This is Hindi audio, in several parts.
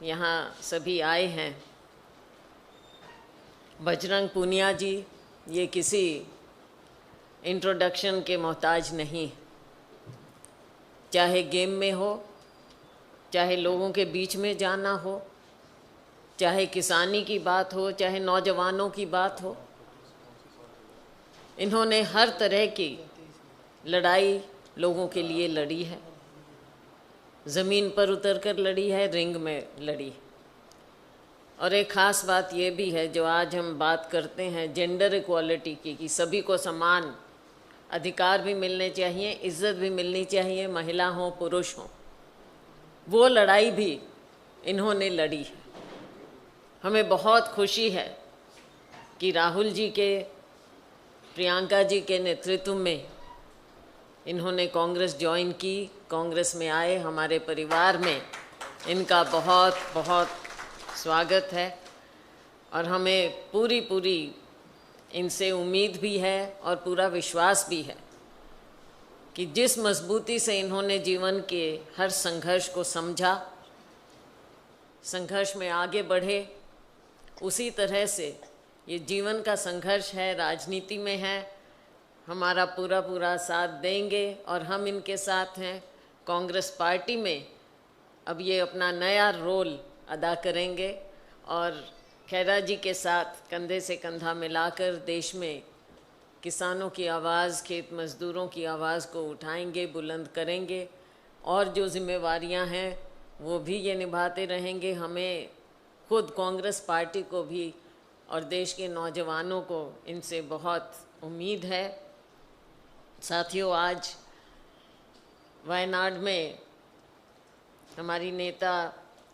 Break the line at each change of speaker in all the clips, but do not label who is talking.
यहाँ सभी आए हैं। बजरंग पूनिया जी ये किसी इंट्रोडक्शन के मोहताज नहीं, चाहे गेम में हो, चाहे लोगों के बीच में जाना हो, चाहे किसानी की बात हो, चाहे नौजवानों की बात हो। इन्होंने हर तरह की लड़ाई लोगों के लिए लड़ी है, ज़मीन पर उतरकर लड़ी है, रिंग में लड़ी। और एक ख़ास बात ये भी है जो आज हम बात करते हैं जेंडर इक्वालिटी की, कि सभी को समान अधिकार भी मिलने चाहिए, इज्जत भी मिलनी चाहिए, महिला हो पुरुष हो। वो लड़ाई भी इन्होंने लड़ी है। हमें बहुत खुशी है कि राहुल जी के, प्रियंका जी के नेतृत्व में इन्होंने कांग्रेस ज्वाइन की, कांग्रेस में आए। हमारे परिवार में इनका बहुत बहुत स्वागत है और हमें पूरी इनसे उम्मीद भी है और पूरा विश्वास भी है कि जिस मजबूती से इन्होंने जीवन के हर संघर्ष को समझा, संघर्ष में आगे बढ़े, उसी तरह से ये जीवन का संघर्ष है, राजनीति में है, हमारा पूरा साथ देंगे और हम इनके साथ हैं। कांग्रेस पार्टी में अब ये अपना नया रोल अदा करेंगे और खैरा जी के साथ कंधे से कंधा मिलाकर देश में किसानों की आवाज़, खेत मज़दूरों की आवाज़ को उठाएंगे, बुलंद करेंगे और जो जिम्मेवारियां हैं वो भी ये निभाते रहेंगे। हमें खुद कांग्रेस पार्टी को भी और देश के नौजवानों को इनसे बहुत उम्मीद है। साथियों, आज वायनाड में हमारी नेता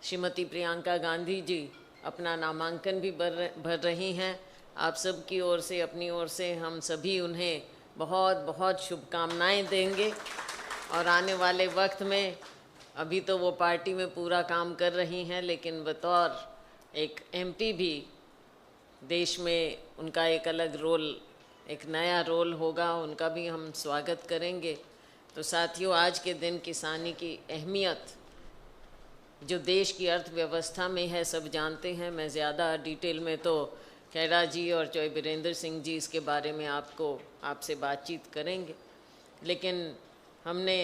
श्रीमती प्रियंका गांधी जी अपना नामांकन भी भर रही हैं। आप सब की ओर से, अपनी ओर से हम सभी उन्हें बहुत बहुत शुभकामनाएं देंगे और आने वाले वक्त में, अभी तो वो पार्टी में पूरा काम कर रही हैं, लेकिन बतौर एक एमपी भी देश में उनका एक अलग रोल, एक नया रोल होगा, उनका भी हम स्वागत करेंगे। तो साथियों, आज के दिन किसानी की अहमियत जो देश की अर्थव्यवस्था में है सब जानते हैं। मैं ज़्यादा डिटेल में तो खैरा जी और चौधरी बीरेंद्र सिंह जी इसके बारे में आपसे बातचीत करेंगे, लेकिन हमने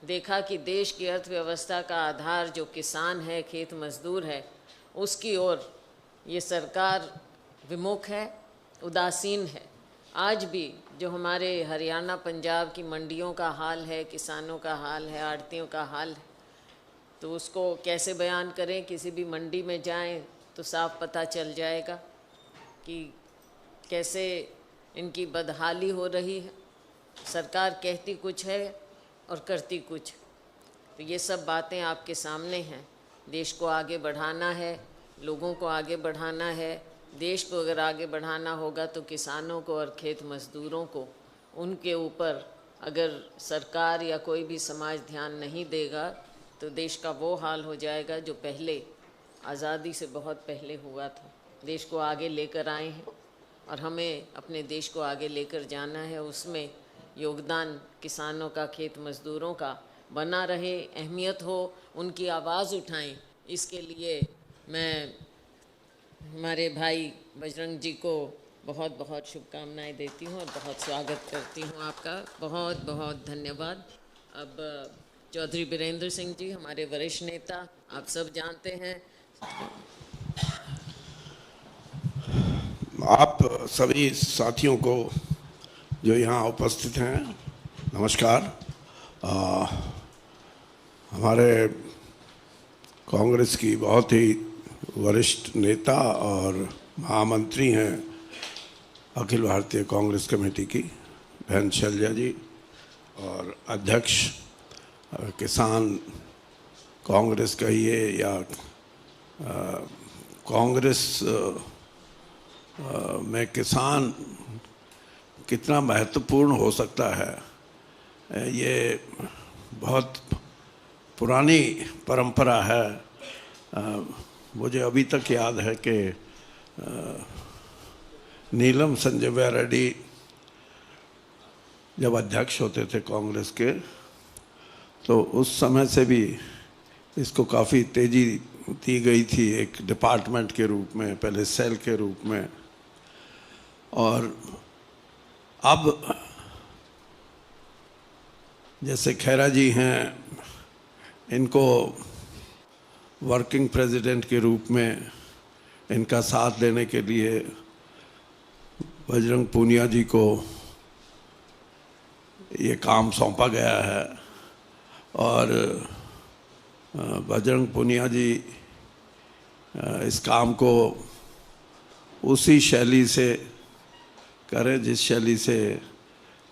देखा कि देश की अर्थव्यवस्था का आधार जो किसान है, खेत मजदूर है, उसकी ओर ये सरकार विमुख है, उदासीन है। आज भी जो हमारे हरियाणा पंजाब की मंडियों का हाल है, किसानों का हाल है, आड़तियों का हाल है, तो उसको कैसे बयान करें। किसी भी मंडी में जाएं तो साफ पता चल जाएगा कि कैसे इनकी बदहाली हो रही है। सरकार कहती कुछ है और करती कुछ। तो ये सब बातें आपके सामने हैं। देश को आगे बढ़ाना है, लोगों को आगे बढ़ाना है। देश को अगर आगे बढ़ाना होगा तो किसानों को और खेत मजदूरों को, उनके ऊपर अगर सरकार या कोई भी समाज ध्यान नहीं देगा तो देश का वो हाल हो जाएगा जो पहले, आज़ादी से बहुत पहले हुआ था। देश को आगे लेकर आए हैं और हमें अपने देश को आगे लेकर जाना है। उसमें योगदान किसानों का, खेत मजदूरों का बना रहे, अहमियत हो, उनकी आवाज़ उठाएं। इसके लिए मैं हमारे भाई बजरंग जी को बहुत बहुत शुभकामनाएं देती हूँ और बहुत स्वागत करती हूँ आपका। बहुत बहुत धन्यवाद। अब चौधरी बीरेंद्र सिंह जी, हमारे वरिष्ठ नेता, आप सब जानते हैं।
आप सभी साथियों को जो यहाँ उपस्थित हैं, नमस्कार। हमारे कांग्रेस की बहुत ही वरिष्ठ नेता और महामंत्री हैं अखिल भारतीय कांग्रेस कमेटी की बहन शैलजा जी, और अध्यक्ष किसान कांग्रेस कहिए या कांग्रेस में किसान कितना महत्वपूर्ण हो सकता है, ये बहुत पुरानी परंपरा है। मुझे अभी तक याद है कि नीलम संजय रेड्डी जब अध्यक्ष होते थे कांग्रेस के, तो उस समय से भी इसको काफ़ी तेज़ी दी गई थी एक डिपार्टमेंट के रूप में, पहले सेल के रूप में, और अब जैसे खैरा जी हैं, इनको वर्किंग प्रेसिडेंट के रूप में इनका साथ देने के लिए बजरंग पूनिया जी को ये काम सौंपा गया है। और बजरंग पूनिया जी इस काम को उसी शैली से करें जिस शैली से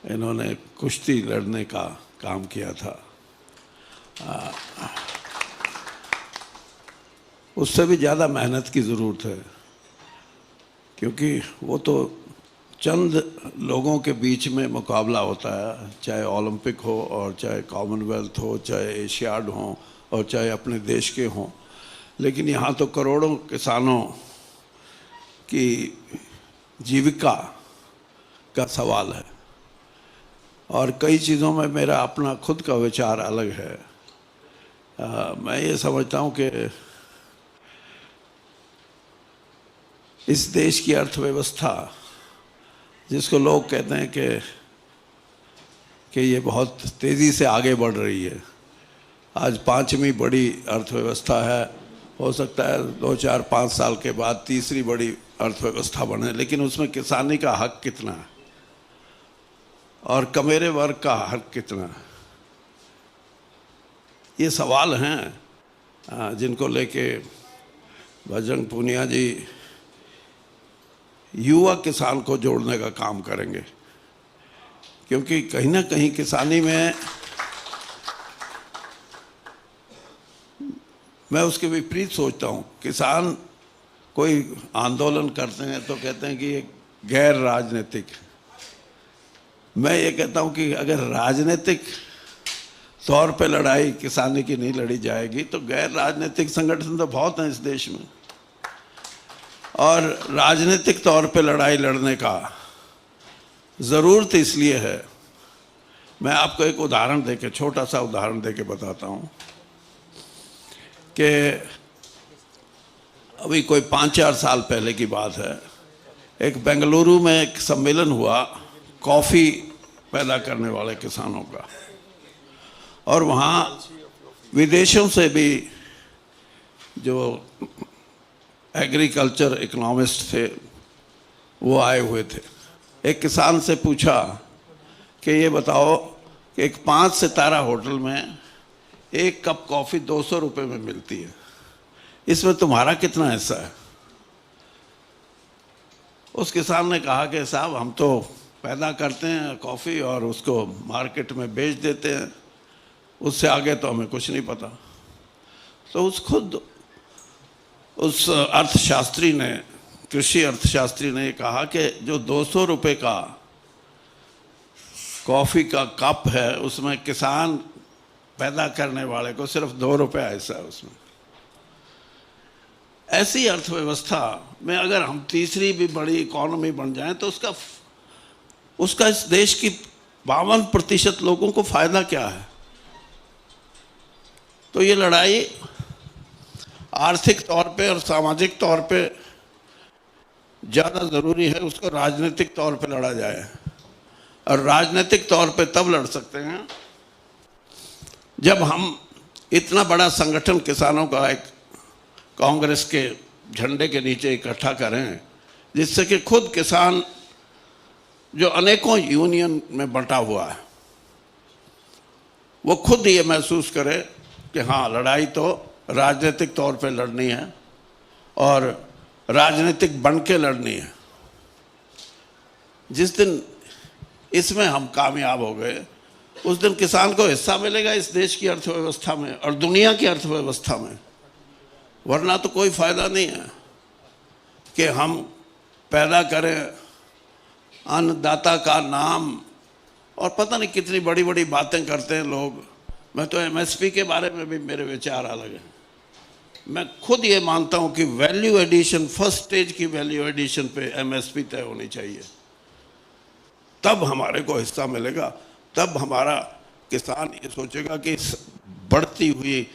इन्होंने कुश्ती लड़ने का काम किया था। उससे भी ज़्यादा मेहनत की ज़रूरत है, क्योंकि वो तो चंद लोगों के बीच में मुकाबला होता है, चाहे ओलंपिक हो और चाहे कॉमनवेल्थ हो, चाहे एशियाड हो और चाहे अपने देश के हों। लेकिन यहाँ तो करोड़ों किसानों की जीविका का सवाल है, और कई चीज़ों में मेरा अपना खुद का विचार अलग है। मैं ये समझता हूँ कि इस देश की अर्थव्यवस्था, जिसको लोग कहते हैं कि ये बहुत तेज़ी से आगे बढ़ रही है, आज 5वीं बड़ी अर्थव्यवस्था है, हो सकता है 2-4-5 साल के बाद तीसरी बड़ी अर्थव्यवस्था बने, लेकिन उसमें किसानी का हक कितना है और कमेरे वर्ग का हक कितना है, ये सवाल हैं जिनको लेके बजरंग पूनिया जी युवा किसान को जोड़ने का काम करेंगे। क्योंकि कहीं ना कहीं किसानी में मैं उसके विपरीत सोचता हूँ। किसान कोई आंदोलन करते हैं तो कहते हैं कि ये गैर राजनीतिक। मैं ये कहता हूँ कि अगर राजनीतिक तौर पे लड़ाई किसानी की नहीं लड़ी जाएगी तो गैर राजनीतिक संगठन तो बहुत हैं इस देश में, और राजनीतिक तौर पे लड़ाई लड़ने का ज़रूरत इसलिए है। मैं आपको एक उदाहरण देके, छोटा सा उदाहरण देके बताता हूँ कि अभी कोई 5-4 साल पहले की बात है, एक बेंगलुरु में एक सम्मेलन हुआ कॉफ़ी पैदा करने वाले किसानों का, और वहाँ विदेशों से भी जो एग्रीकल्चर इकोनॉमिस्ट थे वो आए हुए थे। एक किसान से पूछा कि ये बताओ कि एक 5 सितारा होटल में एक कप कॉफ़ी 200 रुपये में मिलती है, इसमें तुम्हारा कितना हिस्सा है? उस किसान ने कहा कि साहब हम तो पैदा करते हैं कॉफ़ी और उसको मार्केट में बेच देते हैं, उससे आगे तो हमें कुछ नहीं पता। तो उस अर्थशास्त्री ने, कृषि अर्थशास्त्री ने कहा कि जो 200 रुपये का कॉफ़ी का कप है उसमें किसान पैदा करने वाले को सिर्फ 2 रुपये हिस्सा है उसमें। ऐसी अर्थव्यवस्था में अगर हम तीसरी भी बड़ी इकॉनमी बन जाएं तो उसका इस देश की 52% लोगों को फायदा क्या है? तो ये लड़ाई आर्थिक तौर पे और सामाजिक तौर पे ज़्यादा ज़रूरी है, उसको राजनीतिक तौर पे लड़ा जाए। और राजनीतिक तौर पे तब लड़ सकते हैं जब हम इतना बड़ा संगठन किसानों का एक कांग्रेस के झंडे के नीचे इकट्ठा करें, जिससे कि खुद किसान जो अनेकों यूनियन में बंटा हुआ है वो खुद ये महसूस करे कि हाँ, लड़ाई तो राजनीतिक तौर पे लड़नी है और राजनीतिक बन के लड़नी है। जिस दिन इसमें हम कामयाब हो गए उस दिन किसान को हिस्सा मिलेगा इस देश की अर्थव्यवस्था में और दुनिया की अर्थव्यवस्था में। वरना तो कोई फ़ायदा नहीं है कि हम पैदा करें अन्नदाता का नाम, और पता नहीं कितनी बड़ी बड़ी बातें करते हैं लोग। मैं तो एमएसपी के बारे में भी मेरे विचार अलग हैं। मैं खुद ये मानता हूँ कि वैल्यू एडिशन, फर्स्ट स्टेज की वैल्यू एडिशन पे एमएसपी तय होनी चाहिए, तब हमारे को हिस्सा मिलेगा। तब हमारा किसान ये सोचेगा कि इस बढ़ती हुई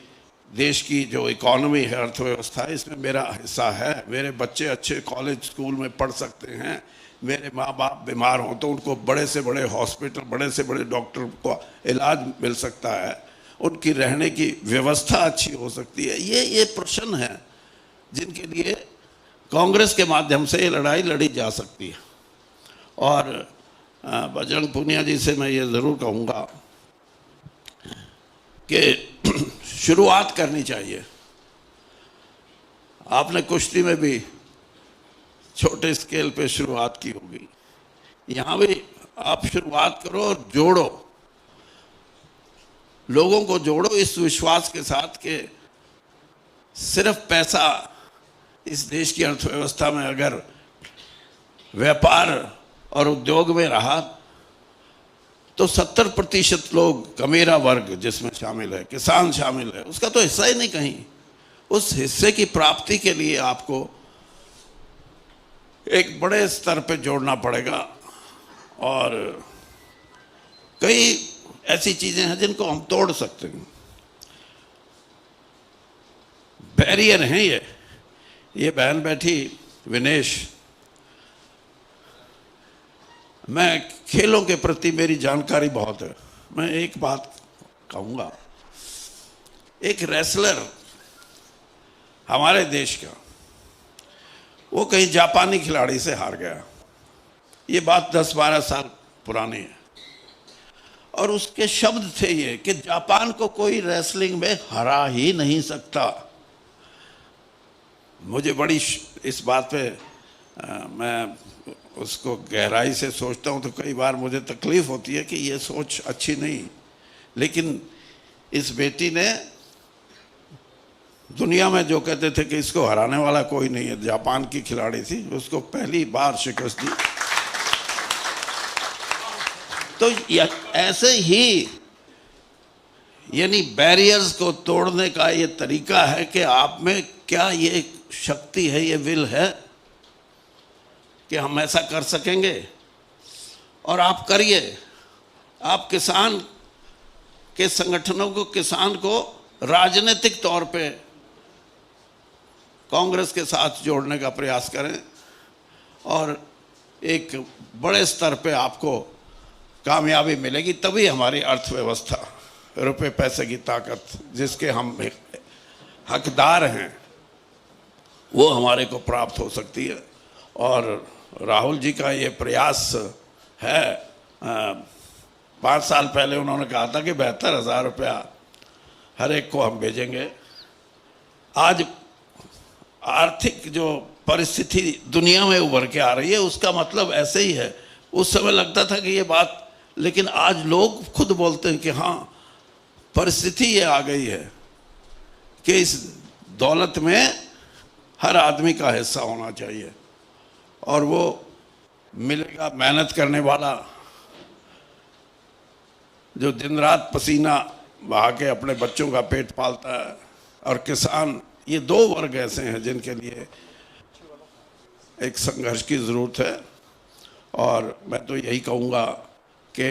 देश की जो इकोनॉमी है, अर्थव्यवस्था है, इसमें मेरा हिस्सा है। मेरे बच्चे अच्छे कॉलेज स्कूल में पढ़ सकते हैं, मेरे माँ बाप बीमार हों तो उनको बड़े से बड़े हॉस्पिटल, बड़े से बड़े डॉक्टर को इलाज मिल सकता है, उनकी रहने की व्यवस्था अच्छी हो सकती है। ये प्रश्न है जिनके लिए कांग्रेस के माध्यम से ये लड़ाई लड़ी जा सकती है। और बजरंग पूनिया जी से मैं ये ज़रूर कहूँगा कि शुरुआत करनी चाहिए। आपने कुश्ती में भी छोटे स्केल पे शुरुआत की होगी, यहाँ भी आप शुरुआत करो और जोड़ो, लोगों को जोड़ो इस विश्वास के साथ कि सिर्फ पैसा इस देश की अर्थव्यवस्था में अगर व्यापार और उद्योग में रहा तो 70% लोग, कमेरा वर्ग जिसमें शामिल है, किसान शामिल है, उसका तो हिस्सा ही नहीं कहीं। उस हिस्से की प्राप्ति के लिए आपको एक बड़े स्तर पे जोड़ना पड़ेगा। और कई ऐसी चीजें हैं जिनको हम तोड़ सकते हैं। बैरियर हैं ये बहन बैठी विनेश, मैं खेलों के प्रति मेरी जानकारी बहुत है। मैं एक बात कहूँगा, एक रेसलर हमारे देश का, वो कहीं जापानी खिलाड़ी से हार गया। ये बात 10-12 साल पुरानी है, और उसके शब्द थे ये कि जापान को कोई रेसलिंग में हरा ही नहीं सकता। मुझे बड़ी इस बात पे मैं उसको गहराई से सोचता हूँ तो कई बार मुझे तकलीफ होती है कि ये सोच अच्छी नहीं, लेकिन इस बेटी ने दुनिया में जो कहते थे कि इसको हराने वाला कोई नहीं है, जापान की खिलाड़ी थी, उसको पहली बार शिकस्त दी। तो ऐसे ही यानी बैरियर्स को तोड़ने का ये तरीका है कि आप में क्या ये शक्ति है, ये विल है कि हम ऐसा कर सकेंगे, और आप करिए। आप किसान के संगठनों को, किसान को राजनीतिक तौर पे कांग्रेस के साथ जोड़ने का प्रयास करें, और एक बड़े स्तर पे आपको कामयाबी मिलेगी। तभी हमारी अर्थव्यवस्था, रुपए पैसे की ताकत जिसके हम हकदार हैं, वो हमारे को प्राप्त हो सकती है। और राहुल जी का ये प्रयास है, 5 साल पहले उन्होंने कहा था कि 72,000 रुपया हर एक को हम भेजेंगे। आज आर्थिक जो परिस्थिति दुनिया में उभर के आ रही है, उसका मतलब ऐसे ही है। उस समय लगता था कि ये बात, लेकिन आज लोग खुद बोलते हैं कि हाँ, परिस्थिति ये आ गई है कि इस दौलत में हर आदमी का हिस्सा होना चाहिए, और वो मिलेगा मेहनत करने वाला, जो दिन रात पसीना बहा के अपने बच्चों का पेट पालता है, और किसान। ये 2 वर्ग ऐसे हैं जिनके लिए एक संघर्ष की ज़रूरत है। और मैं तो यही कहूँगा कि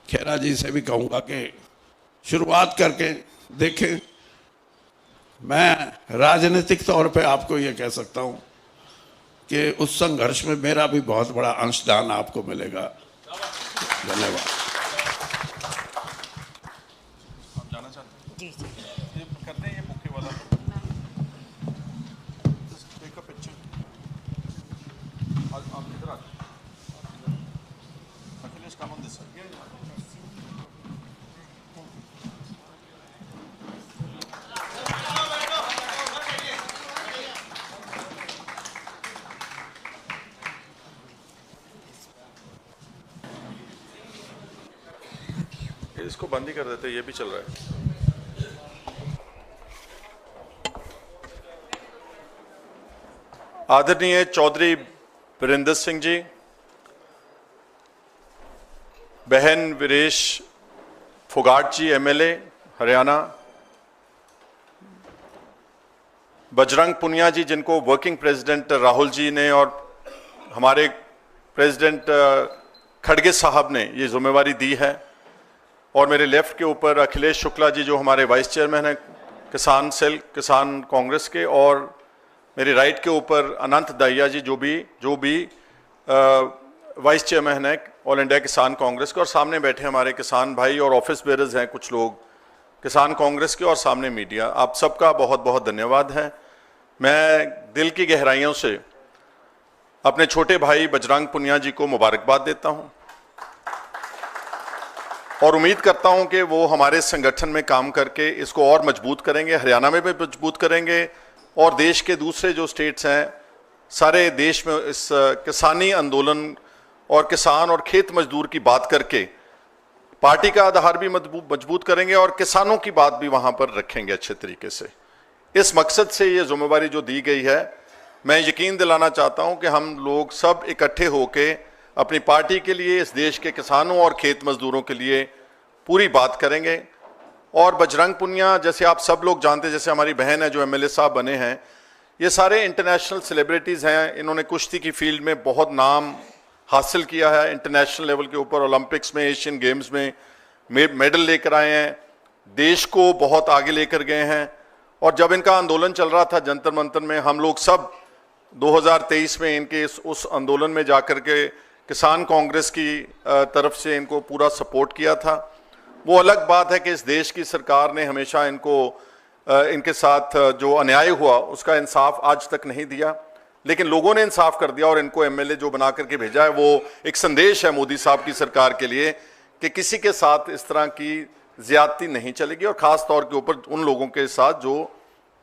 खेरा जी से भी कहूँगा कि शुरुआत करके देखें। मैं राजनीतिक तौर पे आपको ये कह सकता हूँ कि उस संघर्ष में मेरा भी बहुत बड़ा अंशदान आपको मिलेगा। धन्यवाद।
हम जाना चाहते हैं?
जी जी।
ये करते हैं, ये मुख्य वाला टेक अ पिक्चर। आप इधर आ जाओ। Akhilesh, come on this side. इसको बंद ही कर देते, ये भी चल रहा है। आदरणीय चौधरी वीरेंद्र सिंह जी, बहन वीरेश फोगाट जी, एमएलए हरियाणा, बजरंग पुनिया जी, जिनको वर्किंग प्रेसिडेंट राहुल जी ने और हमारे प्रेसिडेंट खड़गे साहब ने ये जिम्मेवारी दी है, और मेरे लेफ्ट के ऊपर अखिलेश शुक्ला जी जो हमारे वाइस चेयरमैन हैं किसान सेल किसान कांग्रेस के, और मेरी राइट के ऊपर अनंत दहिया जी जो भी वाइस चेयरमैन है ऑल इंडिया किसान कांग्रेस के, और सामने बैठे हमारे किसान भाई और ऑफिस बेयरर्स हैं कुछ लोग किसान कांग्रेस के, और सामने मीडिया, आप सबका बहुत बहुत धन्यवाद है। मैं दिल की गहराइयों से अपने छोटे भाई बजरंग पुनिया जी को मुबारकबाद देता हूं और उम्मीद करता हूं कि वो हमारे संगठन में काम करके इसको और मजबूत करेंगे, हरियाणा में भी मजबूत करेंगे, और देश के दूसरे जो स्टेट्स हैं सारे देश में इस किसानी आंदोलन और किसान और खेत मजदूर की बात करके पार्टी का आधार भी मजबूत करेंगे और किसानों की बात भी वहां पर रखेंगे अच्छे तरीके से। इस मकसद से ये जिम्मेवारी जो दी गई है, मैं यकीन दिलाना चाहता हूं कि हम लोग सब इकट्ठे होकर अपनी पार्टी के लिए, इस देश के किसानों और खेत मजदूरों के लिए पूरी बात करेंगे। और बजरंग पुनिया, जैसे आप सब लोग जानते हैं, जैसे हमारी बहन है जो एमएलए साहब बने हैं, ये सारे इंटरनेशनल सेलिब्रिटीज़ हैं। इन्होंने कुश्ती की फील्ड में बहुत नाम हासिल किया है, इंटरनेशनल लेवल के ऊपर ओलंपिक्स में, एशियन गेम्स में मेडल लेकर आए हैं, देश को बहुत आगे लेकर गए हैं। और जब इनका आंदोलन चल रहा था जंतर मंतर में, हम लोग सब 2023 में इनके उस आंदोलन में जाकर के किसान कांग्रेस की तरफ से इनको पूरा सपोर्ट किया था। वो अलग बात है कि इस देश की सरकार ने हमेशा इनके साथ जो अन्याय हुआ उसका इंसाफ आज तक नहीं दिया, लेकिन लोगों ने इंसाफ कर दिया और इनको एमएलए जो बना करके भेजा है, वो एक संदेश है मोदी साहब की सरकार के लिए कि किसी के साथ इस तरह की ज्यादती नहीं चलेगी, और ख़ास तौर के ऊपर उन लोगों के साथ जो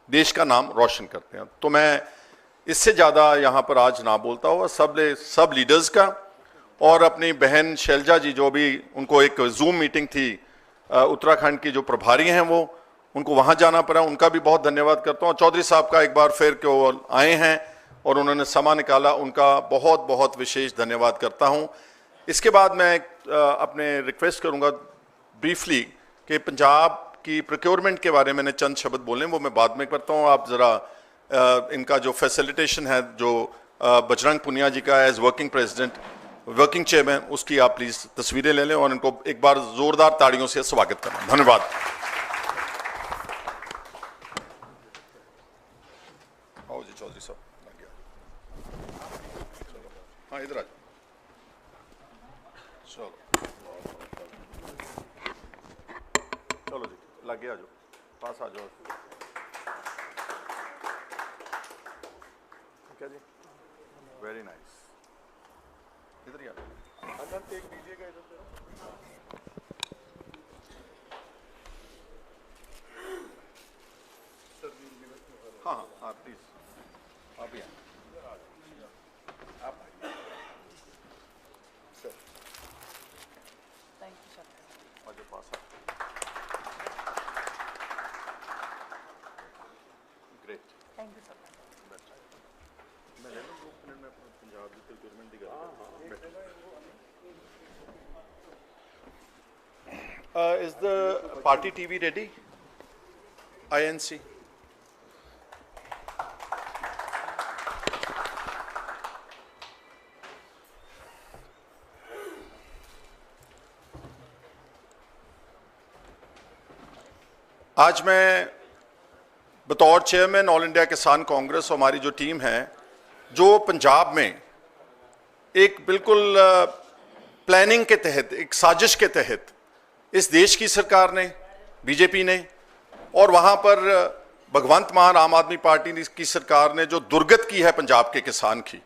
देश का नाम रोशन करते हैं। तो मैं इससे ज़्यादा यहाँ पर आज ना बोलता हुआ सब लीडर्स का, और अपनी बहन शैलजा जी जो भी उनको एक जूम मीटिंग थी उत्तराखंड की जो प्रभारी हैं वो, उनको वहाँ जाना पड़ा, उनका भी बहुत धन्यवाद करता हूँ। चौधरी साहब का एक बार फिर के वो आए हैं और उन्होंने समा निकाला, उनका बहुत बहुत विशेष धन्यवाद करता हूँ। इसके बाद मैं अपने रिक्वेस्ट करूँगा ब्रीफली कि पंजाब की प्रोक्योरमेंट के बारे में मैंने चंद शब्द बोले, वो मैं बाद में करता हूँ। आप ज़रा इनका जो फैसिलिटेशन है जो बजरंग पुनिया जी का as working president, working chairman, उसकी आप प्लीज़ तस्वीरें ले लें और इनको एक बार ज़ोरदार ताड़ियों से स्वागत करना। धन्यवाद। आओ जी चौधरी साहब, हाँ इधर आ जाओ, चलो जी लगे आ जाओ, पास आ जाओ। ठीक है जी, वेरी नाइस। इधर ही आ जाओ, अंदर टेक दीजिएगा इधर से। हाँ हाँ प्लीज आप भी आप सर,
थैंक यू सर।
और जो पास आ ग्रेट,
थैंक यू सर।
मैं ले लूँ 2 मिनट में पंजाब की प्रोक्योरमेंट की गल। Is the party TV ready? INC. आज मैं बतौर चेयरमैन ऑल इंडिया किसान कांग्रेस, हमारी जो टीम है, जो पंजाब में एक बिल्कुल प्लानिंग के तहत, एक साजिश के तहत इस देश की सरकार ने, बीजेपी ने, और वहाँ पर भगवंत मान आम आदमी पार्टी की सरकार ने जो दुर्गत की है पंजाब के किसान की,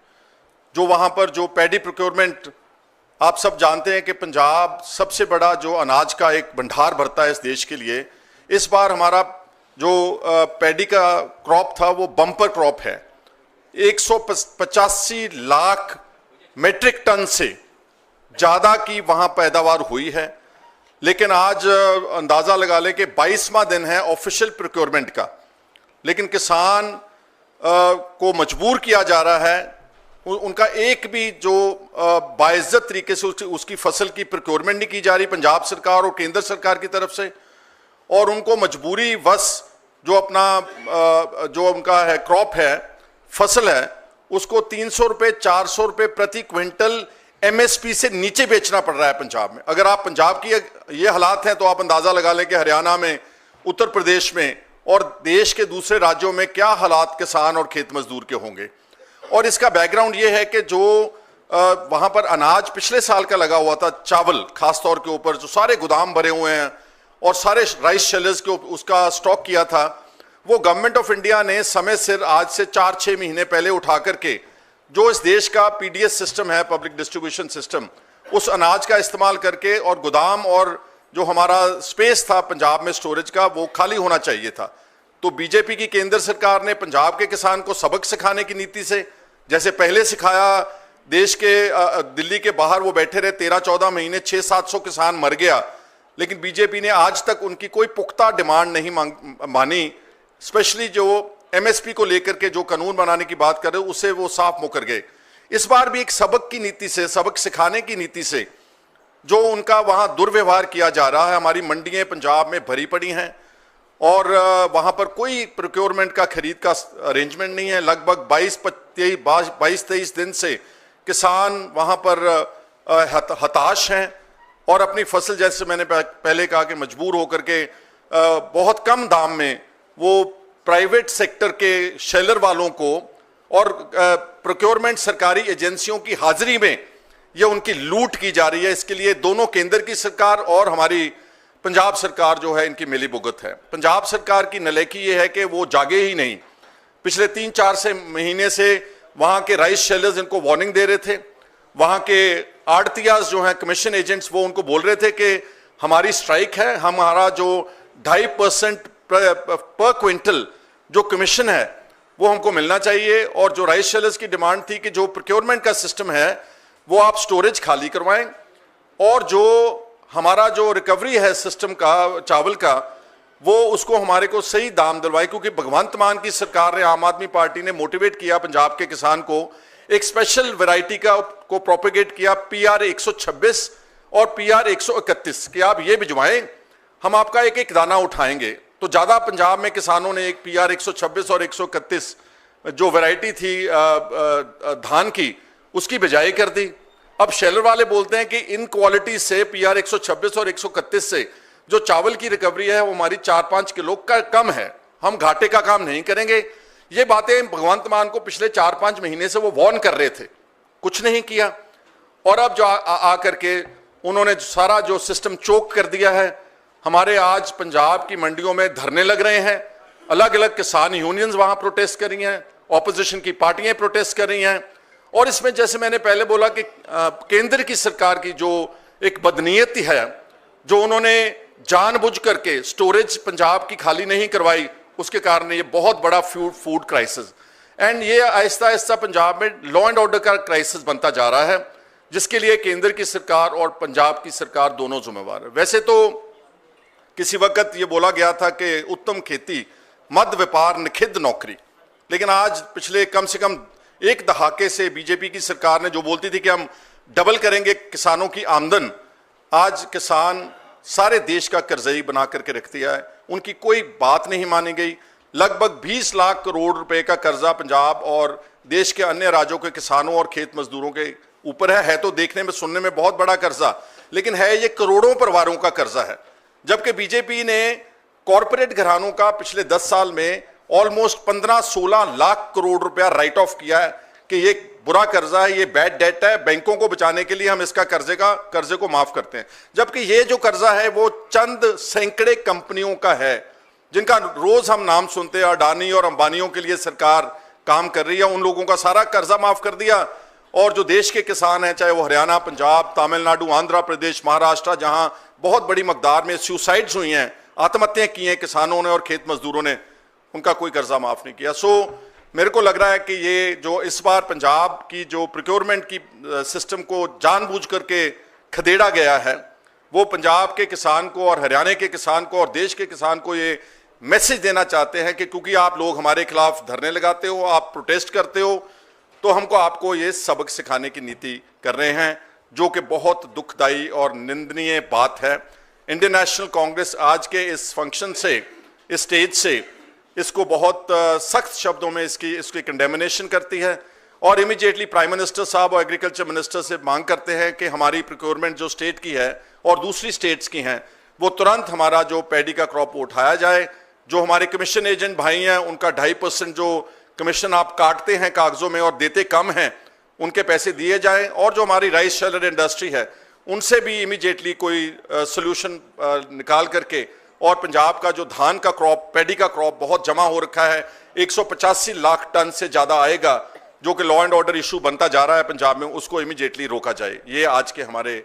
जो वहाँ पर जो पैडी प्रोक्योरमेंट, आप सब जानते हैं कि पंजाब सबसे बड़ा जो अनाज का एक भंडार भरता है इस देश के लिए। इस बार हमारा जो पैडी का क्रॉप था वो बम्पर क्रॉप है, 185 लाख मेट्रिक टन से ज़्यादा की वहाँ पैदावार हुई है। लेकिन आज अंदाज़ा लगा लें कि 22वां दिन है ऑफिशियल प्रोक्योरमेंट का, लेकिन किसान को मजबूर किया जा रहा है, उनका एक भी जो बाइज्जत तरीके से उसकी फसल की प्रोक्योरमेंट नहीं की जा रही पंजाब सरकार और केंद्र सरकार की तरफ से, और उनको मजबूरी वश जो अपना जो उनका है क्रॉप है, फसल है, उसको 300 रुपये 400 रुपये प्रति क्विंटल एमएसपी से नीचे बेचना पड़ रहा है पंजाब में। अगर आप पंजाब की ये हालात हैं तो आप अंदाज़ा लगा लें कि हरियाणा में, उत्तर प्रदेश में और देश के दूसरे राज्यों में क्या हालात किसान और खेत मजदूर के होंगे। और इसका बैकग्राउंड ये है कि जो वहां पर अनाज पिछले साल का लगा हुआ था, चावल खास तौर के ऊपर, जो सारे गोदाम भरे हुए हैं और सारे राइस शेलर्स के उसका स्टॉक किया था, वो गवर्नमेंट ऑफ इंडिया ने समय सिर आज से 4-6 महीने पहले उठा करके जो इस देश का पीडीएस सिस्टम है, पब्लिक डिस्ट्रीब्यूशन सिस्टम, उस अनाज का इस्तेमाल करके और गोदाम और जो हमारा स्पेस था पंजाब में स्टोरेज का, वो खाली होना चाहिए था। तो बीजेपी की केंद्र सरकार ने पंजाब के किसान को सबक सिखाने की नीति से, जैसे पहले सिखाया, देश के दिल्ली के बाहर वो बैठे रहे 13-14 महीने, 600-700 किसान मर गया, लेकिन बीजेपी ने आज तक उनकी कोई पुख्ता डिमांड नहीं मानी। स्पेशली जो एमएसपी को लेकर के जो कानून बनाने की बात कर रहे हो, उससे वो साफ मुकर गए। इस बार भी एक सबक की नीति से, सबक सिखाने की नीति से जो उनका वहां दुर्व्यवहार किया जा रहा है। हमारी मंडियां पंजाब में भरी पड़ी हैं और वहां पर कोई प्रोक्योरमेंट का, खरीद का अरेंजमेंट नहीं है। लगभग 22-23 दिन से किसान वहां पर हताश हैं और अपनी फसल, जैसे मैंने पहले कहा कि मजबूर होकर के बहुत कम दाम में वो प्राइवेट सेक्टर के शेलर वालों को और प्रोक्योरमेंट सरकारी एजेंसियों की हाजिरी में ये उनकी लूट की जा रही है। इसके लिए दोनों केंद्र की सरकार और हमारी पंजाब सरकार जो है, इनकी मिलीभुगत है। पंजाब सरकार की नलायकी ये है कि वो जागे ही नहीं। पिछले 3-4 महीने से वहां के राइस शेलर्स इनको वार्निंग दे रहे थे, वहां के आड़तियाज जो हैं, कमीशन एजेंट्स, वो उनको बोल रहे थे कि हमारी स्ट्राइक है, हमारा जो 2.5% पर क्विंटल जो कमीशन है वो हमको मिलना चाहिए। और जो राइस शेलर्स की डिमांड थी कि जो प्रोक्योरमेंट का सिस्टम है वो आप स्टोरेज खाली करवाएं और जो हमारा जो रिकवरी है सिस्टम का, चावल का, वो उसको हमारे को सही दाम दिलवाए। क्योंकि भगवंत मान की सरकार ने, आम आदमी पार्टी ने मोटिवेट किया पंजाब के किसान को, एक स्पेशल वैरायटी को प्रोपेगेट किया, PR 126 और PR 131, कि आप ये भिजवाएं, हम आपका एक एक दाना उठाएंगे। तो ज़्यादा पंजाब में किसानों ने एक PR 126 और 131 जो वैरायटी थी धान की, उसकी बिजाई कर दी। अब शेलर वाले बोलते हैं कि इन क्वालिटी से PR 126 और 131 से जो चावल की रिकवरी है वो हमारी 4-5 किलो का कम है, हम घाटे का काम नहीं करेंगे। ये बातें भगवंत मान को पिछले 4-5 महीने से वो वार्न कर रहे थे, कुछ नहीं किया। और अब जो आकर के उन्होंने सारा जो सिस्टम चोक कर दिया है। हमारे आज पंजाब की मंडियों में धरने लग रहे हैं, अलग अलग किसान यूनियंस वहां प्रोटेस्ट कर रही हैं, ऑपोजिशन की पार्टियां प्रोटेस्ट कर रही हैं। और इसमें जैसे मैंने पहले बोला कि केंद्र की सरकार की जो एक बदनीयती है, जो उन्होंने जानबूझ करके स्टोरेज पंजाब की खाली नहीं करवाई, उसके कारण ये बहुत बड़ा फूड क्राइसिस, एंड ये आहिस्ता आहिस्ता पंजाब में लॉ एंड ऑर्डर का क्राइसिस बनता जा रहा है, जिसके लिए केंद्र की सरकार और पंजाब की सरकार दोनों जिम्मेवार है। वैसे तो किसी वक्त ये बोला गया था कि उत्तम खेती, मद व्यापार, निखिद्ध नौकरी, लेकिन आज पिछले कम से कम एक दहाके से बीजेपी की सरकार ने जो बोलती थी कि हम डबल करेंगे किसानों की आमदन, आज किसान सारे देश का कर्जई बना करके रख दिया है। उनकी कोई बात नहीं मानी गई। लगभग 20 लाख करोड़ रुपए का कर्जा पंजाब और देश के अन्य राज्यों के किसानों और खेत मजदूरों के ऊपर है। तो देखने में, सुनने में बहुत बड़ा कर्जा, लेकिन है ये करोड़ों परिवारों का कर्जा है। जबकि बीजेपी ने कॉरपोरेट घरानों का पिछले 10 साल में ऑलमोस्ट 15-16 लाख करोड़ रुपया राइट ऑफ किया है कि ये बुरा कर्जा है, ये बैड डेट है, बैंकों को बचाने के लिए हम इसका कर्जे को माफ करते हैं। जबकि ये जो कर्जा है वो चंद सैकड़े कंपनियों का है, जिनका रोज हम नाम सुनते हैं। अडानी और अंबानियों के लिए सरकार काम कर रही है, उन लोगों का सारा कर्जा माफ कर दिया। और जो देश के किसान हैं, चाहे वो हरियाणा, पंजाब, तमिलनाडु, आंध्र प्रदेश, महाराष्ट्र, जहां बहुत बड़ी मकदार में सुसाइड्स हुई हैं, आत्महत्याएं की हैं किसानों ने और खेत मजदूरों ने, उनका कोई कर्जा माफ नहीं किया। सो मेरे को लग रहा है कि ये जो इस बार पंजाब की जो प्रोक्योरमेंट की सिस्टम को जानबूझ करके खदेड़ा गया है, वो पंजाब के किसान को और हरियाणा के किसान को और देश के किसान को ये मैसेज देना चाहते हैं कि क्योंकि आप लोग हमारे खिलाफ धरने लगाते हो, आप प्रोटेस्ट करते हो, तो हमको आपको ये सबक सिखाने की नीति कर रहे हैं, जो कि बहुत दुखदाई और निंदनीय बात है। इंडियन नेशनल कांग्रेस आज के इस फंक्शन से, इस स्टेज से, इसको बहुत सख्त शब्दों में इसकी कंडेमिनेशन करती है और इमीडिएटली प्राइम मिनिस्टर साहब और एग्रीकल्चर मिनिस्टर से मांग करते हैं कि हमारी प्रोक्योरमेंट जो स्टेट की है और दूसरी स्टेट्स की हैं, वो तुरंत हमारा जो पैडी का क्रॉप उठाया जाए, जो हमारे कमीशन एजेंट भाई हैं उनका 2.5% जो कमीशन आप काटते हैं कागजों में और देते कम हैं, उनके पैसे दिए जाएं। और जो हमारी राइस शेलर इंडस्ट्री है उनसे भी इमीडिएटली कोई सोल्यूशन निकाल करके, और पंजाब का जो धान का क्रॉप, पैडी का क्रॉप बहुत जमा हो रखा है, 185 लाख टन से ज़्यादा आएगा, जो कि लॉ एंड ऑर्डर इशू बनता जा रहा है पंजाब में, उसको इमीडिएटली रोका जाए। ये आज के हमारे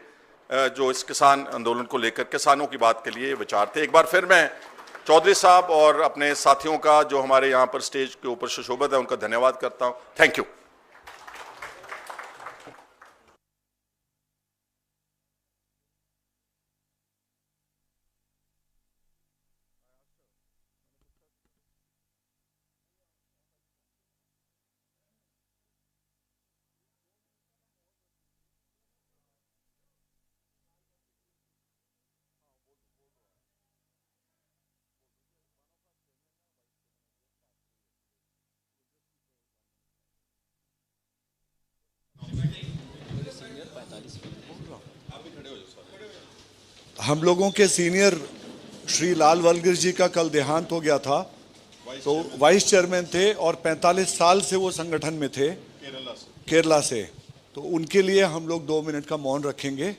जो इस किसान आंदोलन को लेकर किसानों की बात के लिए विचार थे। एक बार फिर मैं चौधरी साहब और अपने साथियों का जो हमारे यहाँ पर स्टेज के ऊपर सुशोभित है उनका धन्यवाद करता हूँ। Thank you.
हम लोगों के सीनियर श्री लाल वलगिर जी का कल देहांत हो गया था। तो वाइस चेयरमैन थे और 45 साल से वो संगठन में थे, केरला से। तो उनके लिए हम लोग 2 मिनट का मौन रखेंगे।